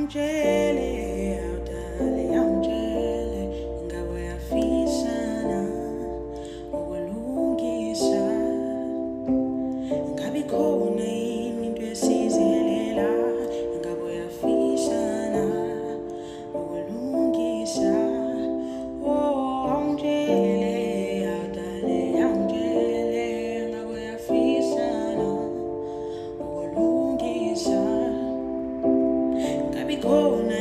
Angele, awudale angele, ingabe uyafisana ukulungisa. Ingabe ikhona yini into esizelela, ingabe uyafisana ukulungisa. Oh Angele, awudale angele, ingabe uyafisana ukulungisa. Gabi khona